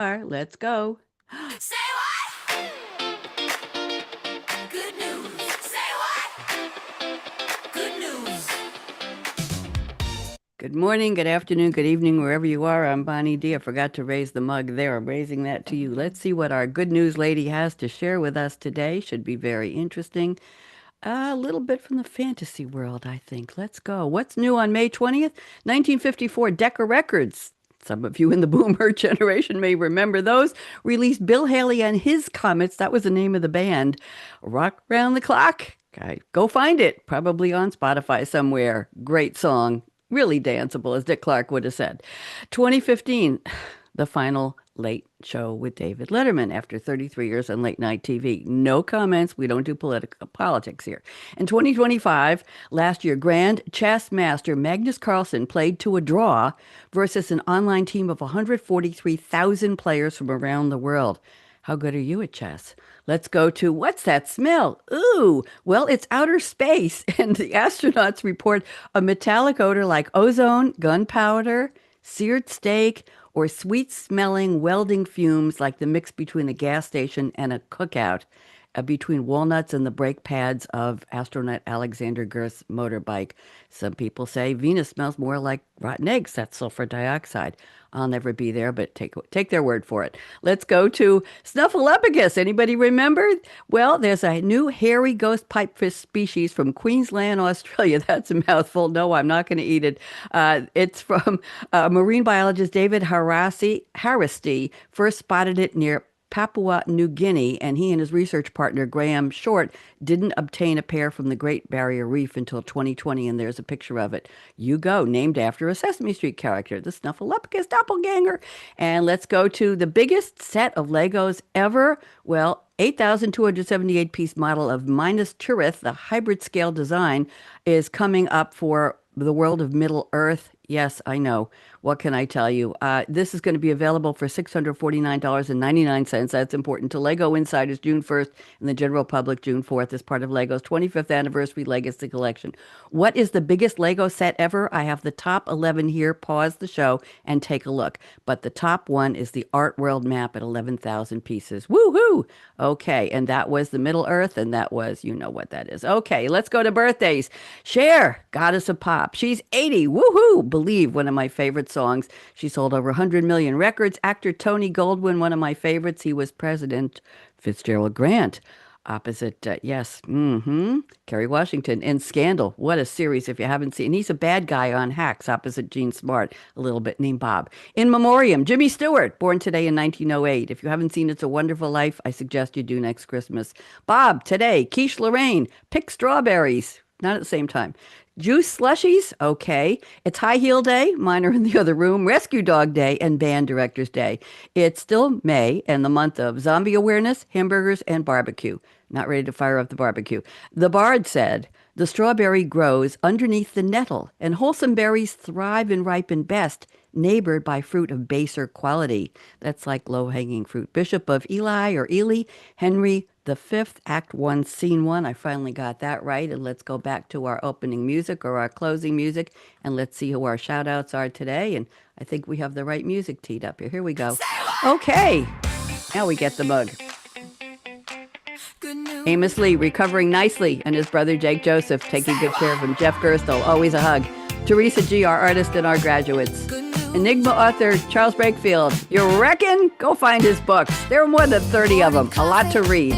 Let's go. Say what? Good news. Say what? Good news. Good morning, good afternoon, good evening, wherever you are. I'm Bonnie D. I forgot to raise the mug there. I'm raising that to you. Let's see what our good news lady has to share with us today. Should be very interesting. A little bit from the fantasy world, I think. Let's go. What's new on May 20th? 1954, Decca Records. Some of you in the boomer generation may remember those. Released Bill Haley and His Comets. That was the name of the band. Rock Round the Clock. Okay, go find it. Probably on Spotify somewhere. Great song. Really danceable, as Dick Clark would have said. 2015, the final Late Show with David Letterman after 33 years on late night TV. No comments. We don't do politics here. In 2025, last year, Grand Chess Master Magnus Carlsen played to a draw versus an online team of 143,000 players from around the world. How good are you at chess? Let's go to what's that smell? Ooh, well, it's outer space, and the astronauts report a metallic odor like ozone, gunpowder, seared steak, or sweet-smelling welding fumes like the mix between a gas station and a cookout, between walnuts and the brake pads of astronaut Alexander Gerst's motorbike. Some people say Venus smells more like rotten eggs. That's sulfur dioxide. I'll never be there, but take their word for it. Let's go to Snuffleupagus. Anybody remember? Well, there's a new hairy ghost pipefish species from Queensland, Australia. That's a mouthful. No, I'm not going to eat it. It's from marine biologist David Harasty. First spotted it near Papua New Guinea, and he and his research partner, Graham Short, didn't obtain a pair from the Great Barrier Reef until 2020, and there's a picture of it. You go, named after a Sesame Street character, the Snuffleupagus doppelganger. And let's go to the biggest set of Legos ever. Well, 8,278-piece model of Minas Tirith, the hybrid scale design, is coming up for the world of Middle Earth. Yes, I know. What can I tell you? This is going to be available for $649.99. That's important to Lego Insiders June 1st and the general public June 4th as part of Lego's 25th anniversary Legacy Collection. What is the biggest Lego set ever? I have the top 11 here. Pause the show and take a look. But the top one is the Art World map at 11,000 pieces. Woohoo! Okay, and that was the Middle Earth, and that was, you know what that is. Okay, let's go to birthdays. Cher, Goddess of Pop. She's 80. Woohoo! Believe, one of my favorite songs. She sold over 100 million records. Actor Tony Goldwyn, one of my favorites. He was President Fitzgerald Grant. Opposite, yes, Kerry Washington in Scandal. What a series if you haven't seen. He's a bad guy on Hacks, opposite Gene Smart, a little bit, named Bob. In Memoriam, Jimmy Stewart, born today in 1908. If you haven't seen It's a Wonderful Life, I suggest you do next Christmas. Bob, today, Quiche Lorraine, pick strawberries. Not at the same time. Juice slushies, okay. It's High Heel Day, mine are in the other room, Rescue Dog Day, and Band Directors Day. It's still May and the month of zombie awareness, hamburgers, and barbecue. Not ready to fire up the barbecue. The Bard said, the strawberry grows underneath the nettle, and wholesome berries thrive and ripen best, neighbored by fruit of baser quality. That's like low-hanging fruit. Bishop of Ely or Ely, Henry the Fifth, Act 1, Scene 1. I finally got that right. And let's go back to our opening music or our closing music, and let's see who our shout-outs are today. And I think we have the right music teed up here. Here we go. Okay, now we get the mug. Amos Lee, recovering nicely, and his brother Jake Joseph, taking good care of him. Jeff Gerstle, always a hug. Teresa G., our artist and our graduates. Enigma author Charles Brakefield, you reckon? Go find his books. There are more than 30 of them, a lot to read.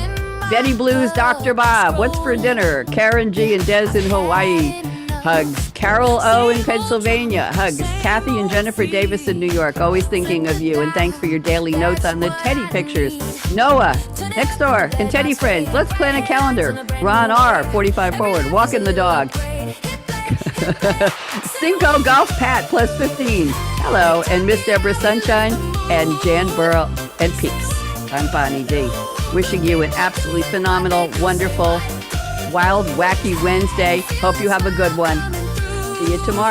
Betty Blues, Dr. Bob, What's for Dinner? Karen G. and Des in Hawaii, hugs. Carol O. in Pennsylvania, hugs. Kathy and Jennifer Davis in New York, always thinking of you, and thanks for your daily notes on the Teddy pictures. Noah, next door, and Teddy friends, let's plan a calendar. Ron R., 45 forward, walking the dog. Cinco Golf Pat, plus 15. Hello, and Miss Deborah Sunshine, and Jan Burrow, and Peaks. I'm Bonnie D. Wishing you an absolutely phenomenal, wonderful, wild, wacky Wednesday. Hope you have a good one. See you tomorrow.